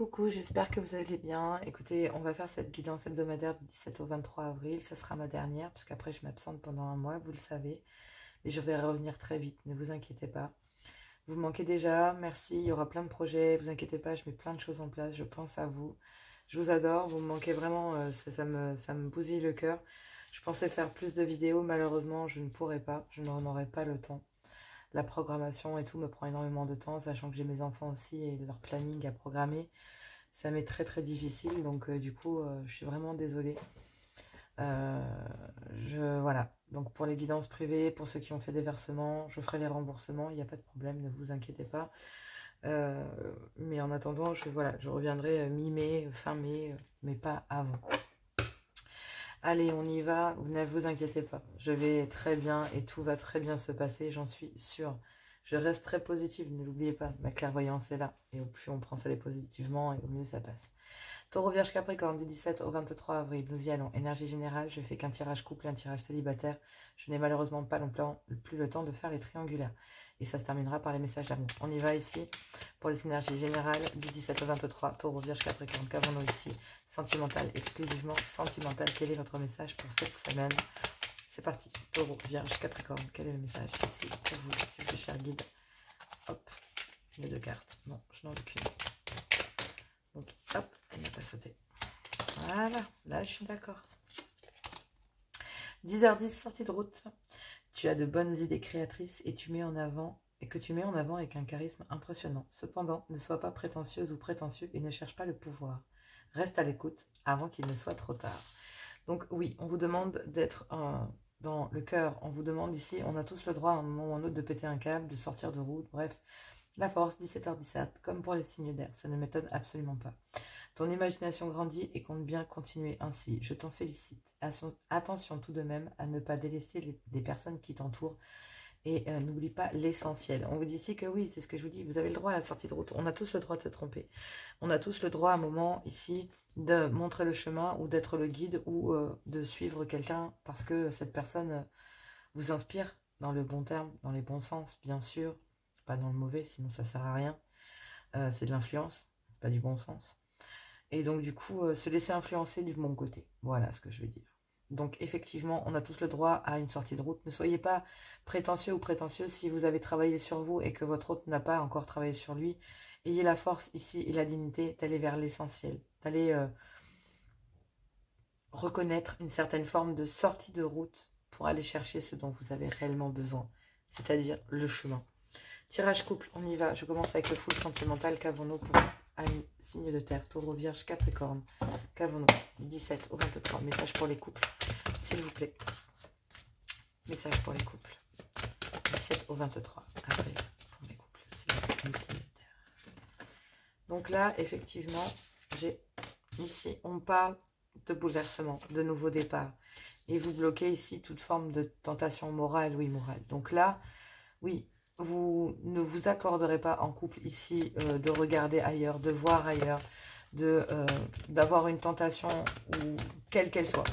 coucou, j'espère que vous allez bien. Écoutez, on va faire cette guidance hebdomadaire du 17 au 23 avril. Ça sera ma dernière, parce qu'après je m'absente pendant un mois, vous le savez. Et je vais revenir très vite, ne vous inquiétez pas. Vous me manquez déjà, merci, il y aura plein de projets, vous inquiétez pas, je mets plein de choses en place, je pense à vous. Je vous adore, vous me manquez vraiment, ça me bousille le cœur. Je pensais faire plus de vidéos, malheureusement je ne pourrai pas, je n'en aurai pas le temps. La programmation et tout me prend énormément de temps, sachant que j'ai mes enfants aussi et leur planning à programmer. Ça m'est très très difficile, donc du coup, je suis vraiment désolée. Euh, voilà, donc pour les guidances privées, pour ceux qui ont fait des versements, je ferai les remboursements, il n'y a pas de problème, ne vous inquiétez pas. Euh, mais en attendant, voilà, je reviendrai mi-mai, fin mai, mais pas avant. Allez, on y va, ne vous inquiétez pas, je vais très bien et tout va très bien se passer, j'en suis sûre. Je reste très positive, ne l'oubliez pas, ma clairvoyance est là, et au plus on prend ça positivement, et au mieux ça passe. Taureau, Vierge, Capricorne, du 17 au 23 avril, nous y allons. Énergie générale, je fais qu'un tirage couple et un tirage célibataire. Je n'ai malheureusement pas plus le temps de faire les triangulaires. Et ça se terminera par les messages d'amour. On y va ici pour les énergies générales du 17 au 23. Taureau, Vierge, Capricorne, qu'avons-nous ici? Sentimental, exclusivement sentimental. Quel est votre message pour cette semaine? C'est parti. Taureau, Vierge, Capricorne, quel est le message ici pour vous, s'il vous plaît, cher guide? Hop, les deux cartes. Non, je n'en veux qu'une. Donc, hop, elle n'a pas sauté. Voilà, là, je suis d'accord. 10h10, sortie de route. Tu as de bonnes idées créatrices et tu mets en avant avec un charisme impressionnant. Cependant, ne sois pas prétentieuse ou prétentieux et ne cherche pas le pouvoir. Reste à l'écoute avant qu'il ne soit trop tard. Donc oui, on vous demande d'être dans le cœur. On vous demande ici, on a tous le droit à un moment ou à un autre de péter un câble, de sortir de route, bref. La force, 17h17, comme pour les signes d'air, ça ne m'étonne absolument pas. Ton imagination grandit et compte bien continuer ainsi. Je t'en félicite. Attention tout de même à ne pas délester des personnes qui t'entourent et n'oublie pas l'essentiel. On vous dit ici que oui, c'est ce que je vous dis, vous avez le droit à la sortie de route. On a tous le droit de se tromper. On a tous le droit à un moment ici de montrer le chemin ou d'être le guide ou de suivre quelqu'un parce que cette personne vous inspire dans le bon terme, dans les bons sens, bien sûr. Pas dans le mauvais, sinon ça sert à rien. C'est de l'influence, pas du bon sens. Et donc, du coup, se laisser influencer du bon côté. Voilà ce que je veux dire. Donc, effectivement, on a tous le droit à une sortie de route. Ne soyez pas prétentieux ou prétentieuse si vous avez travaillé sur vous et que votre hôte n'a pas encore travaillé sur lui. Ayez la force ici et la dignité d'aller vers l'essentiel, d'aller reconnaître une certaine forme de sortie de route pour aller chercher ce dont vous avez réellement besoin, c'est-à-dire le chemin. Tirage couple, on y va. Je commence avec le full sentimental. Qu'avons-nous pour un signe de terre? Taureau, Vierge, Capricorne. Qu'avons-nous? 17 au 23. Message pour les couples, s'il vous plaît. Message pour les couples. 17 au 23. Avril pour les couples, s'il vous plaît. Un signe de terre. Donc là, effectivement, j'ai ici, on parle de bouleversement, de nouveau départ. Et vous bloquez ici toute forme de tentation morale, oui, morale. Donc là, oui, vous ne vous accorderez pas en couple ici de regarder ailleurs, de voir ailleurs, d'avoir une tentation ou quelle qu'elle soit.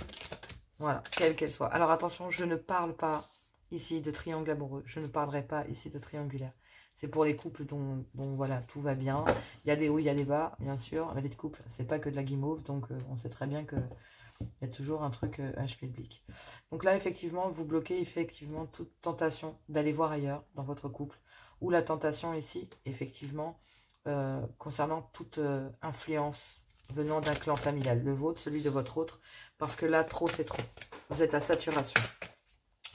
Voilà, quelle qu'elle soit. Alors attention, je ne parle pas ici de triangle amoureux. Je ne parlerai pas ici de triangulaire. C'est pour les couples dont voilà, tout va bien. Il y a des hauts, il y a des bas, bien sûr. La vie de couple, c'est pas que de la guimauve, donc on sait très bien que il y a toujours un truc schmilblick. Donc là, effectivement, vous bloquez effectivement toute tentation d'aller voir ailleurs dans votre couple. Ou la tentation ici, effectivement, concernant toute influence venant d'un clan familial. Le vôtre, celui de votre autre. Parce que là, trop, c'est trop. Vous êtes à saturation.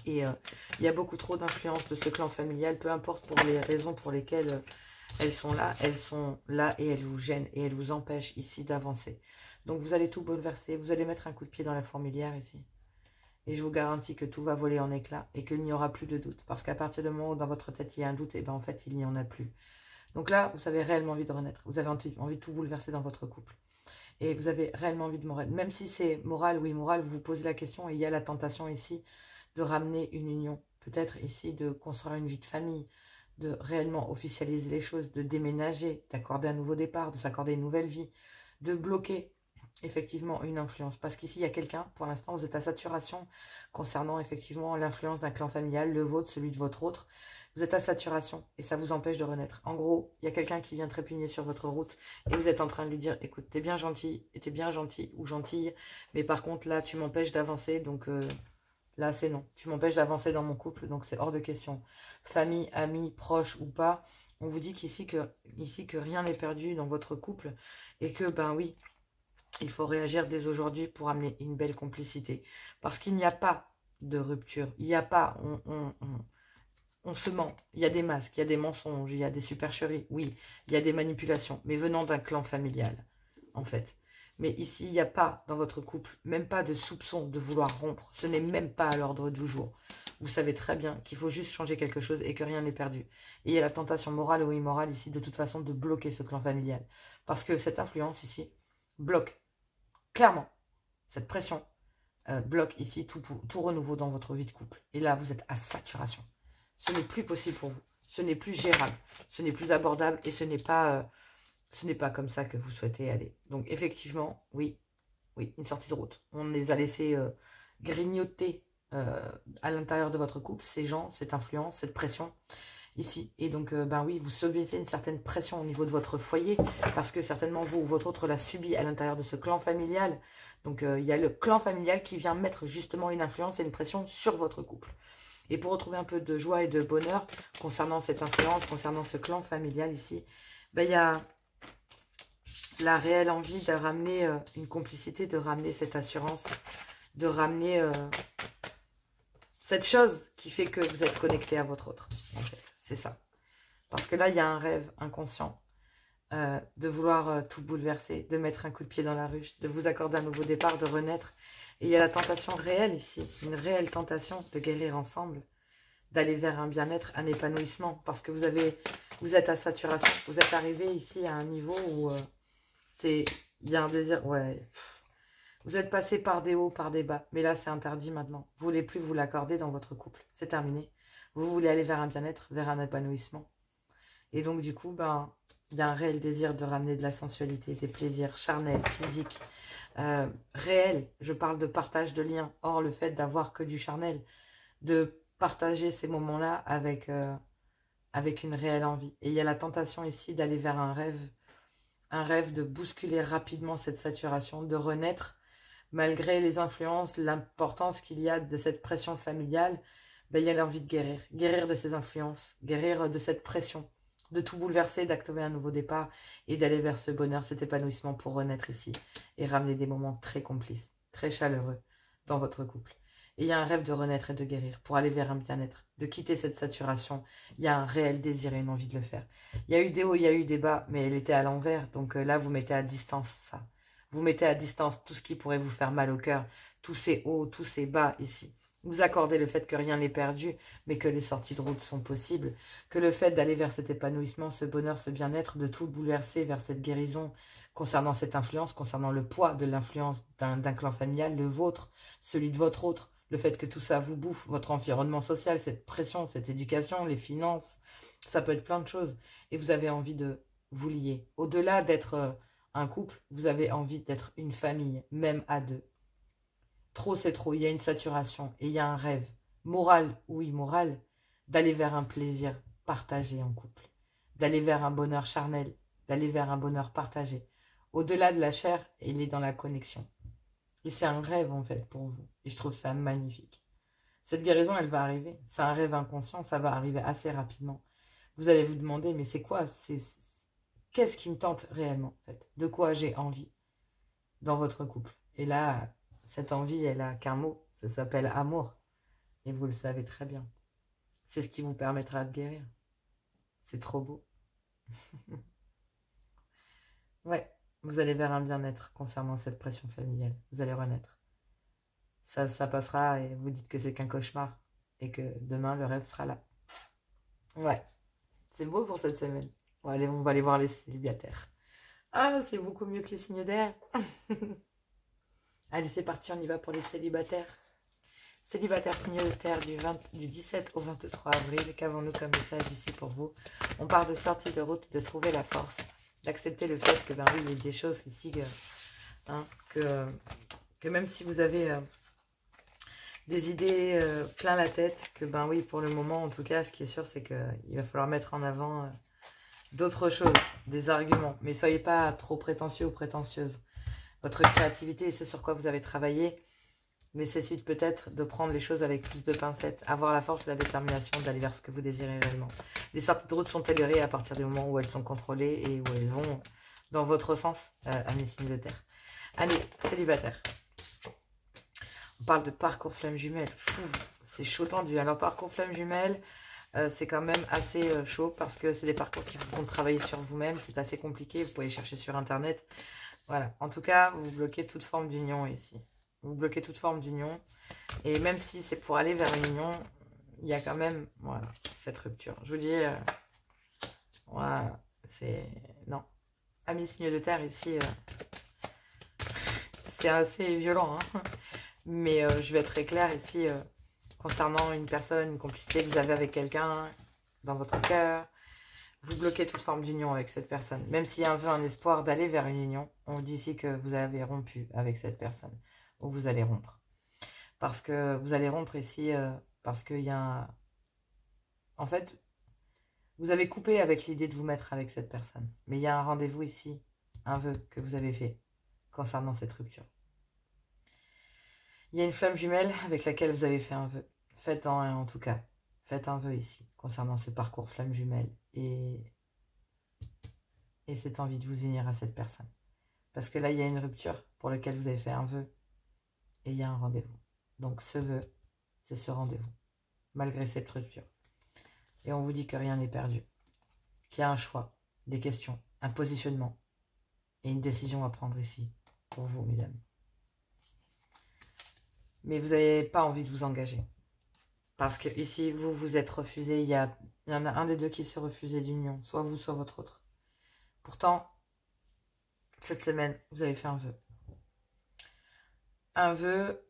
Et il y a beaucoup trop d'influence de ce clan familial. Peu importe pour les raisons pour lesquelles elles sont là et elles vous gênent. Et elles vous empêchent ici d'avancer. Donc vous allez tout bouleverser, vous allez mettre un coup de pied dans la fourmilière ici. Et je vous garantis que tout va voler en éclats et qu'il n'y aura plus de doute. Parce qu'à partir du moment où dans votre tête il y a un doute, et ben en fait il n'y en a plus. Donc là, vous avez réellement envie de renaître. Vous avez envie de tout bouleverser dans votre couple. Et vous avez réellement envie de mourir. Même si c'est moral, oui, moral, vous vous posez la question et il y a la tentation ici de ramener une union. Peut-être ici de construire une vie de famille, de réellement officialiser les choses, de déménager, d'accorder un nouveau départ, de s'accorder une nouvelle vie, de bloquer effectivement une influence, parce qu'ici il y a quelqu'un, pour l'instant vous êtes à saturation concernant effectivement l'influence d'un clan familial, le vôtre, celui de votre autre, Vous êtes à saturation et ça vous empêche de renaître. En gros, il y a quelqu'un qui vient trépigner sur votre route et vous êtes en train de lui dire, écoute, t'es bien gentil, et t'es bien gentil ou gentille, mais par contre là, tu m'empêches d'avancer, donc là c'est non. Tu m'empêches d'avancer dans mon couple, donc c'est hors de question. Famille, amis, proches ou pas, on vous dit qu'ici que rien n'est perdu dans votre couple et que, ben oui, il faut réagir dès aujourd'hui pour amener une belle complicité. Parce qu'il n'y a pas de rupture, il n'y a pas, on se ment, il y a des masques, il y a des mensonges, il y a des supercheries, oui, il y a des manipulations, mais venant d'un clan familial, en fait. Mais ici, il n'y a pas, dans votre couple, même pas de soupçon de vouloir rompre. Ce n'est même pas à l'ordre du jour. Vous savez très bien qu'il faut juste changer quelque chose et que rien n'est perdu. Et il y a la tentation morale ou immorale ici, de toute façon, de bloquer ce clan familial. Parce que cette influence ici bloque, clairement, cette pression bloque ici tout renouveau dans votre vie de couple. Et là, vous êtes à saturation. Ce n'est plus possible pour vous. Ce n'est plus gérable. Ce n'est plus abordable et ce n'est pas comme ça que vous souhaitez aller. Donc effectivement, oui, une sortie de route. On les a laissés grignoter à l'intérieur de votre couple, ces gens, cette influence, cette pression ici. Et donc, ben oui, vous subissez une certaine pression au niveau de votre foyer parce que certainement vous ou votre autre l'a subi à l'intérieur de ce clan familial. Donc, il y a le clan familial qui vient mettre justement une influence et une pression sur votre couple. Et pour retrouver un peu de joie et de bonheur concernant cette influence, concernant ce clan familial ici, ben, il y a la réelle envie de ramener une complicité, de ramener cette assurance, de ramener cette chose qui fait que vous êtes connecté à votre autre. En fait, c'est ça. Parce que là, il y a un rêve inconscient de vouloir tout bouleverser, de mettre un coup de pied dans la ruche, de vous accorder un nouveau départ, de renaître. Et il y a la tentation réelle ici, une réelle tentation de guérir ensemble, d'aller vers un bien-être, un épanouissement. Parce que vous êtes à saturation, vous êtes arrivé ici à un niveau où... il y a un désir, ouais. Vous êtes passé par des hauts, par des bas. Mais là, c'est interdit maintenant. Vous ne voulez plus vous l'accorder dans votre couple. C'est terminé. Vous voulez aller vers un bien-être, vers un épanouissement. Et donc, du coup, ben, il y a un réel désir de ramener de la sensualité, des plaisirs charnels, physiques, réels. Je parle de partage de liens. Or, le fait d'avoir que du charnel, de partager ces moments-là avec une réelle envie. Et il y a la tentation ici d'aller vers un rêve de bousculer rapidement cette saturation, de renaître, malgré les influences, l'importance qu'il y a de cette pression familiale, ben, il y a l'envie de guérir. Guérir de ces influences, guérir de cette pression, de tout bouleverser, d'activer un nouveau départ et d'aller vers ce bonheur, cet épanouissement pour renaître ici et ramener des moments très complices, très chaleureux dans votre couple. Et il y a un rêve de renaître et de guérir pour aller vers un bien-être, de quitter cette saturation. Il y a un réel désir et une envie de le faire. Il y a eu des hauts, il y a eu des bas, mais elle était à l'envers. Donc là, vous mettez à distance ça. Vous mettez à distance tout ce qui pourrait vous faire mal au cœur, tous ces hauts, tous ces bas ici. Vous accordez le fait que rien n'est perdu, mais que les sorties de route sont possibles, que le fait d'aller vers cet épanouissement, ce bonheur, ce bien-être, de tout bouleverser vers cette guérison concernant cette influence, concernant le poids de l'influence d'un clan familial, le vôtre, celui de votre autre, le fait que tout ça vous bouffe, votre environnement social, cette pression, cette éducation, les finances, ça peut être plein de choses. Et vous avez envie de vous lier. Au-delà d'être un couple, vous avez envie d'être une famille, même à deux. Trop, c'est trop. Il y a une saturation et il y a un rêve, moral ou immoral, d'aller vers un plaisir partagé en couple, d'aller vers un bonheur charnel, d'aller vers un bonheur partagé. Au-delà de la chair, il est dans la connexion. Et c'est un rêve, en fait, pour vous. Et je trouve ça magnifique. Cette guérison, elle va arriver. C'est un rêve inconscient, ça va arriver assez rapidement. Vous allez vous demander, mais c'est quoi? Qu'est-ce qui me tente réellement, en fait? De quoi j'ai envie dans votre couple? Et là, cette envie, elle a qu'un mot. Ça s'appelle amour. Et vous le savez très bien. C'est ce qui vous permettra de guérir. C'est trop beau. Ouais. Vous allez vers un bien-être concernant cette pression familiale. Vous allez renaître. Ça passera et vous dites que c'est qu'un cauchemar. Et que demain, le rêve sera là. Ouais. C'est beau pour cette semaine. On va aller voir les célibataires. Ah, c'est beaucoup mieux que les signes d'air. Allez, c'est parti, on y va pour les célibataires. Célibataire signe de terre du 17 au 23 avril. Qu'avons-nous comme message ici pour vous? On parle de sortie de route, de trouver la force, d'accepter le fait que, ben oui, il y a des choses ici que même si vous avez des idées plein la tête, que ben oui, pour le moment, en tout cas, ce qui est sûr, c'est qu'il va falloir mettre en avant d'autres choses, des arguments. Mais soyez pas trop prétentieux ou prétentieuse. Votre créativité et ce sur quoi vous avez travaillé nécessite peut-être de prendre les choses avec plus de pincettes, avoir la force et la détermination d'aller vers ce que vous désirez réellement. Les sorties de route sont tolérées à partir du moment où elles sont contrôlées et où elles vont dans votre sens, amis signes de terre. Allez, célibataire. On parle de parcours flamme jumelle. C'est chaud tendu. Alors, parcours flamme jumelle, c'est quand même assez chaud parce que c'est des parcours qui vous font travailler sur vous-même. C'est assez compliqué. Vous pouvez chercher sur Internet. Voilà. En tout cas, vous bloquez toute forme d'union ici. Vous bloquez toute forme d'union. Et même si c'est pour aller vers une union, il y a quand même, voilà, cette rupture. Je vous dis, voilà, c'est... Non. Amis signes de terre, ici, c'est assez violent, hein. Mais je vais être très claire ici, concernant une personne, une complicité que vous avez avec quelqu'un, dans votre cœur. Vous bloquez toute forme d'union avec cette personne. Même s'il y a un espoir d'aller vers une union, on dit ici que vous avez rompu avec cette personne. Ou vous allez rompre. Parce que vous allez rompre ici, parce qu'il y a... En fait, vous avez coupé avec l'idée de vous mettre avec cette personne. Mais il y a un rendez-vous ici, un vœu que vous avez fait concernant cette rupture. Il y a une flamme jumelle avec laquelle vous avez fait un vœu. Faites-en un en tout cas. Faites un vœu ici concernant ce parcours flamme jumelle et cette envie de vous unir à cette personne. Parce que là, il y a une rupture pour laquelle vous avez fait un vœu et il y a un rendez-vous. Donc ce vœu, c'est ce rendez-vous, malgré cette rupture. Et on vous dit que rien n'est perdu, qu'il y a un choix, des questions, un positionnement et une décision à prendre ici pour vous, mesdames. Mais vous n'avez pas envie de vous engager. Parce que ici, vous vous êtes refusé, il y en a un des deux qui s'est refusé d'union, soit vous, soit votre autre. Pourtant, cette semaine, vous avez fait un vœu. Un vœu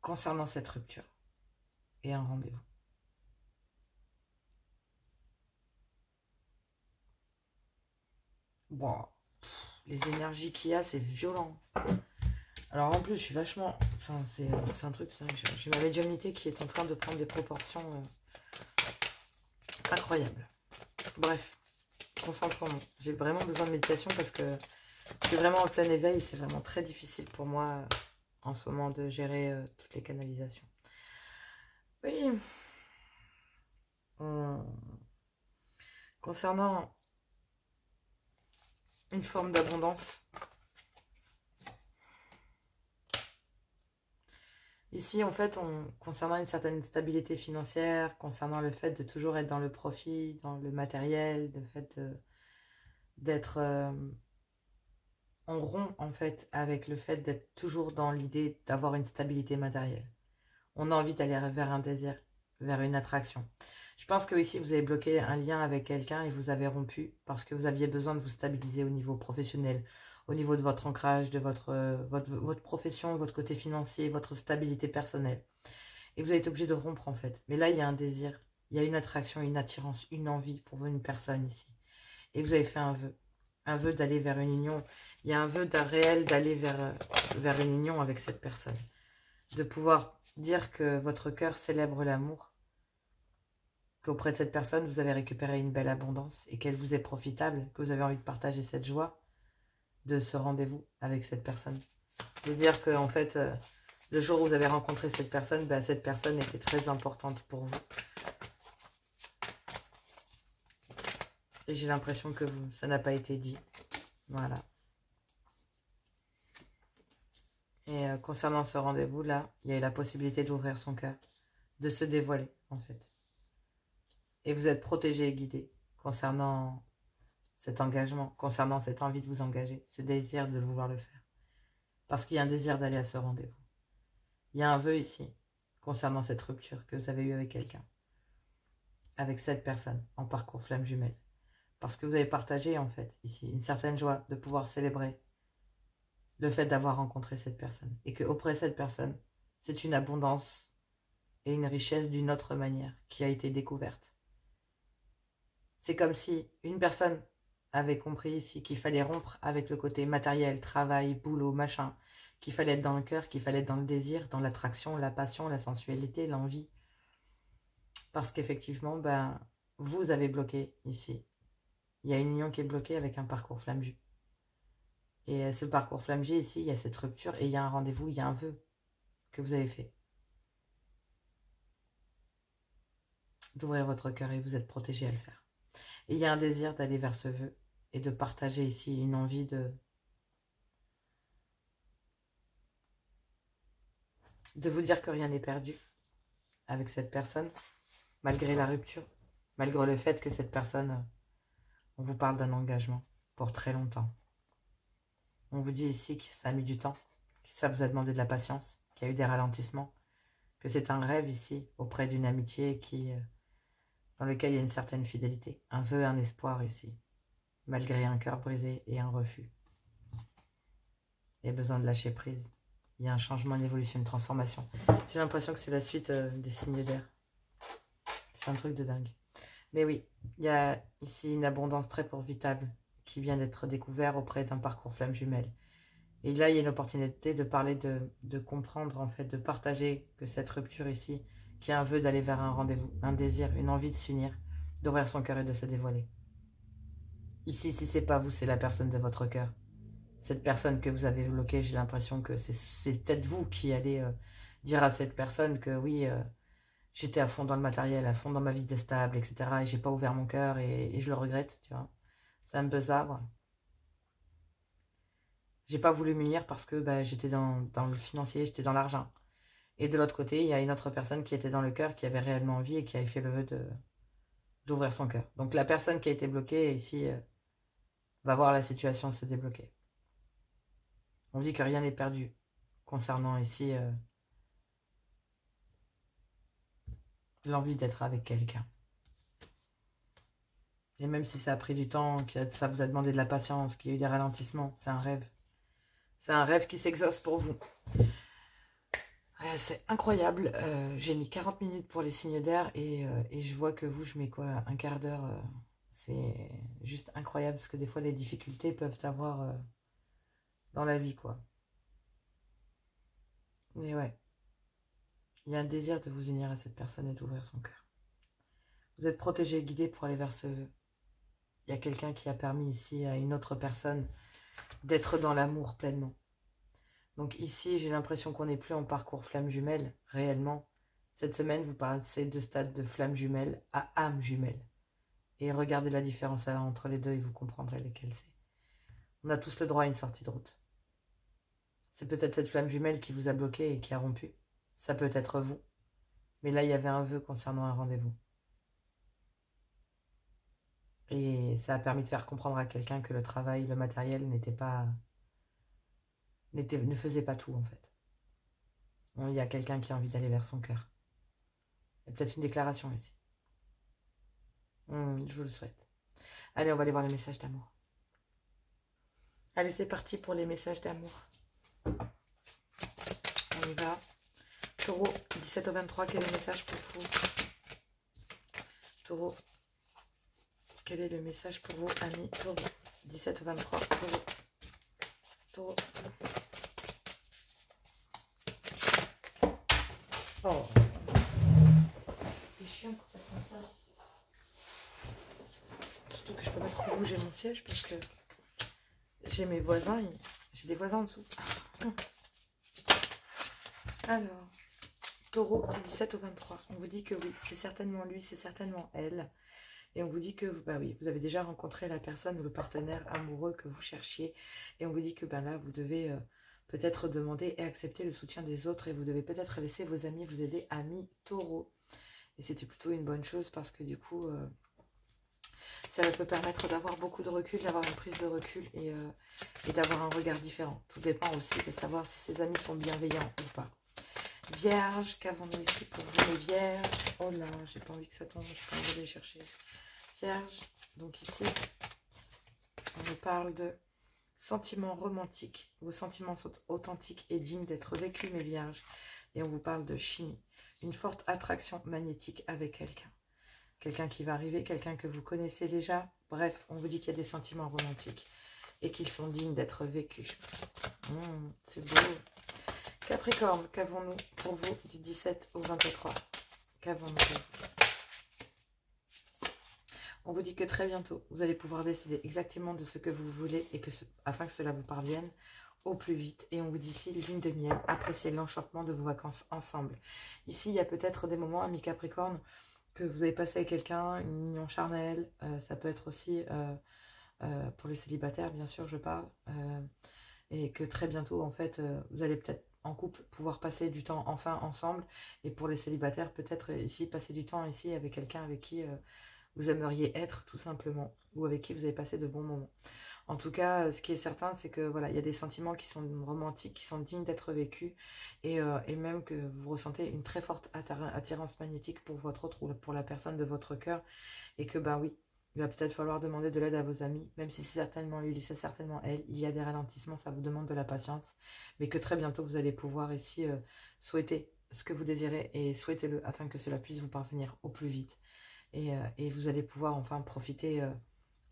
concernant cette rupture et un rendez-vous. Bon, les énergies qu'il y a, c'est violent. Alors en plus, je suis vachement... Enfin, c'est un truc... J'ai ma médiumnité qui est en train de prendre des proportions incroyables. Bref, concentrons-nous. J'ai vraiment besoin de méditation parce que je suis vraiment en plein éveil. C'est vraiment très difficile pour moi en ce moment de gérer toutes les canalisations. Oui. Concernant une forme d'abondance, ici, en fait, concernant une certaine stabilité financière, concernant le fait de toujours être dans le profit, dans le matériel, le fait d'être en rond, en fait, avec le fait d'être toujours dans l'idée d'avoir une stabilité matérielle. On a envie d'aller vers un désir, vers une attraction. Je pense que ici, vous avez bloqué un lien avec quelqu'un et vous avez rompu parce que vous aviez besoin de vous stabiliser au niveau professionnel, au niveau de votre ancrage, de votre profession, votre côté financier, votre stabilité personnelle. Et vous avez été obligé de rompre en fait. Mais là, il y a un désir, il y a une attraction, une attirance, une envie pour une personne ici. Et vous avez fait un vœu d'aller vers une union. Il y a un vœu réel d'aller vers une union avec cette personne. De pouvoir dire que votre cœur célèbre l'amour, qu'auprès de cette personne, vous avez récupéré une belle abondance et qu'elle vous est profitable, que vous avez envie de partager cette joie de ce rendez-vous avec cette personne. De dire que, en fait, le jour où vous avez rencontré cette personne était très importante pour vous. Et j'ai l'impression que ça n'a pas été dit. Voilà. Et concernant ce rendez-vous-là, il y a eu la possibilité d'ouvrir son cœur, de se dévoiler, en fait. Et vous êtes protégé et guidé concernant cet engagement, concernant cette envie de vous engager, ce désir de vouloir le faire. Parce qu'il y a un désir d'aller à ce rendez-vous. Il y a un vœu ici, concernant cette rupture que vous avez eue avec quelqu'un, avec cette personne, en parcours flamme jumelle. Parce que vous avez partagé, en fait, ici, une certaine joie de pouvoir célébrer le fait d'avoir rencontré cette personne. Et qu'auprès de cette personne, c'est une abondance et une richesse d'une autre manière qui a été découverte. C'est comme si une personne avait compris ici qu'il fallait rompre avec le côté matériel, travail, boulot, machin, qu'il fallait être dans le cœur, qu'il fallait être dans le désir, dans l'attraction, la passion, la sensualité, l'envie. Parce qu'effectivement, ben, vous avez bloqué ici. Il y a une union qui est bloquée avec un parcours flamme J. Et ce parcours flamme J ici, il y a cette rupture et il y a un rendez-vous, il y a un vœu que vous avez fait. D'ouvrir votre cœur et vous êtes protégé à le faire. Et il y a un désir d'aller vers ce vœu et de partager ici une envie de vous dire que rien n'est perdu avec cette personne, malgré la rupture, malgré le fait que cette personne, on vous parle d'un engagement pour très longtemps. On vous dit ici que ça a mis du temps, que ça vous a demandé de la patience, qu'il y a eu des ralentissements, que c'est un rêve ici auprès d'une amitié dans lequel il y a une certaine fidélité, un vœu, un espoir ici, malgré un cœur brisé et un refus. Il y a besoin de lâcher prise. Il y a un changement, une évolution, une transformation. J'ai l'impression que c'est la suite des signes d'air. C'est un truc de dingue. Mais oui, il y a ici une abondance très profitable qui vient d'être découverte auprès d'un parcours flamme jumelle. Et là, il y a une opportunité de parler, de comprendre, en fait, de partager que cette rupture ici, qui a un vœu d'aller vers un rendez-vous, un désir, une envie de s'unir, d'ouvrir son cœur et de se dévoiler. Ici, si c'est pas vous, c'est la personne de votre cœur. Cette personne que vous avez bloquée, j'ai l'impression que c'est peut-être vous qui allez dire à cette personne que oui, j'étais à fond dans le matériel, à fond dans ma vie stable, etc. Et j'ai pas ouvert mon cœur et je le regrette, tu vois. C'est un peu ça, quoi. J'ai pas voulu m'unir parce que bah, j'étais dans le financier, j'étais dans l'argent. Et de l'autre côté, il y a une autre personne qui était dans le cœur, qui avait réellement envie et qui avait fait le vœu d'ouvrir son cœur. Donc la personne qui a été bloquée ici va voir la situation se débloquer. On dit que rien n'est perdu concernant ici l'envie d'être avec quelqu'un. Et même si ça a pris du temps, que ça vous a demandé de la patience, qu'il y a eu des ralentissements, c'est un rêve. C'est un rêve qui s'exauce pour vous. C'est incroyable. J'ai mis 40 minutes pour les signes d'air et je vois que vous, je mets quoi, un quart d'heure. C'est juste incroyable parce que des fois, les difficultés peuvent avoir dans la vie, quoi. Mais ouais, il y a un désir de vous unir à cette personne et d'ouvrir son cœur. Vous êtes protégé, guidé pour aller vers ce vœu. Il y a quelqu'un qui a permis ici à une autre personne d'être dans l'amour pleinement. Donc ici, j'ai l'impression qu'on n'est plus en parcours flamme jumelle, réellement. Cette semaine, vous passez de stade de flamme jumelle à âme jumelle. Et regardez la différence entre les deux et vous comprendrez lesquels c'est. On a tous le droit à une sortie de route. C'est peut-être cette flamme jumelle qui vous a bloqué et qui a rompu. Ça peut être vous. Mais là, il y avait un vœu concernant un rendez-vous. Et ça a permis de faire comprendre à quelqu'un que le travail, le matériel ne faisait pas tout, en fait. Il y a quelqu'un qui a envie d'aller vers son cœur. Il y a peut-être une déclaration ici. Je vous le souhaite. Allez, on va aller voir les messages d'amour. Allez, c'est parti pour les messages d'amour. On y va. Taureau, 17 au 23, quel est le message pour vous? Taureau, quel est le message pour vous, amis? Taureau, 17 au 23, Taureau. Taureau. Oh, c'est chiant quand ça fait ça. Surtout que je peux pas trop bouger mon siège parce que j'ai mes voisins, j'ai des voisins en dessous. Alors, Taureau, 17 au 23. On vous dit que oui, c'est certainement lui, c'est certainement elle. Et on vous dit que bah oui, vous avez déjà rencontré la personne ou le partenaire amoureux que vous cherchiez. Et on vous dit que ben là, vous devez peut-être demander et accepter le soutien des autres. Et vous devez peut-être laisser vos amis vous aider, amis Taureau. Et c'était plutôt une bonne chose parce que du coup, ça peut permettre d'avoir beaucoup de recul, d'avoir une prise de recul et d'avoir un regard différent. Tout dépend aussi de savoir si ses amis sont bienveillants ou pas. Vierge, qu'avons-nous ici pour vous les vierges? Oh là, j'ai pas envie que ça tombe, j'ai pas envie d'aller chercher. Vierge, donc ici, on nous parle de sentiments romantiques. Vos sentiments sont authentiques et dignes d'être vécus, mes vierges. Et on vous parle de chimie. Une forte attraction magnétique avec quelqu'un. Quelqu'un qui va arriver, quelqu'un que vous connaissez déjà. Bref, on vous dit qu'il y a des sentiments romantiques. et qu'ils sont dignes d'être vécus. C'est beau. Capricorne, qu'avons-nous pour vous du 17 au 23? Qu'avons-nous pour vous? On vous dit que très bientôt, vous allez pouvoir décider exactement de ce que vous voulez et afin que cela vous parvienne au plus vite. Et on vous dit ici, lune de miel, appréciez l'enchantement de vos vacances ensemble. Ici, il y a peut-être des moments, amis Capricorne, que vous avez passé avec quelqu'un, une union charnelle. Ça peut être aussi pour les célibataires, bien sûr, je parle. Et que très bientôt, en fait, vous allez peut-être en couple pouvoir passer du temps enfin ensemble. Et pour les célibataires, peut-être ici, passer du temps ici avec quelqu'un avec qui vous aimeriez être tout simplement, ou avec qui vous avez passé de bons moments. En tout cas, ce qui est certain, c'est que voilà, il y a des sentiments qui sont romantiques, qui sont dignes d'être vécus, et même que vous ressentez une très forte attirance magnétique pour votre autre ou pour la personne de votre cœur, et que ben oui, il va peut-être falloir demander de l'aide à vos amis, même si c'est certainement lui, c'est certainement elle, il y a des ralentissements, ça vous demande de la patience, mais que très bientôt vous allez pouvoir ici souhaiter ce que vous désirez, et souhaitez-le afin que cela puisse vous parvenir au plus vite. Et vous allez pouvoir enfin profiter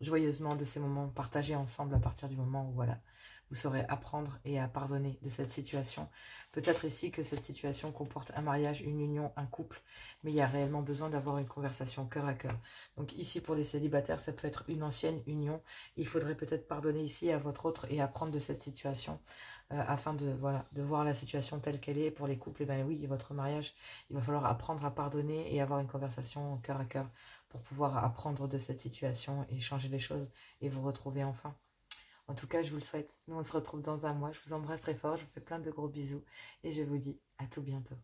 joyeusement de ces moments partagés ensemble à partir du moment où voilà, vous saurez apprendre et à pardonner de cette situation. Peut-être ici que cette situation comporte un mariage, une union, un couple, mais il y a réellement besoin d'avoir une conversation cœur à cœur. Donc ici pour les célibataires, ça peut être une ancienne union. Il faudrait peut-être pardonner ici à votre autre et apprendre de cette situation afin de, voilà, de voir la situation telle qu'elle est. Et pour les couples, et ben oui, votre mariage, il va falloir apprendre à pardonner et avoir une conversation cœur à cœur pour pouvoir apprendre de cette situation et changer les choses et vous retrouver enfin. En tout cas, je vous le souhaite. Nous, on se retrouve dans un mois. Je vous embrasse très fort. Je vous fais plein de gros bisous et je vous dis à tout bientôt.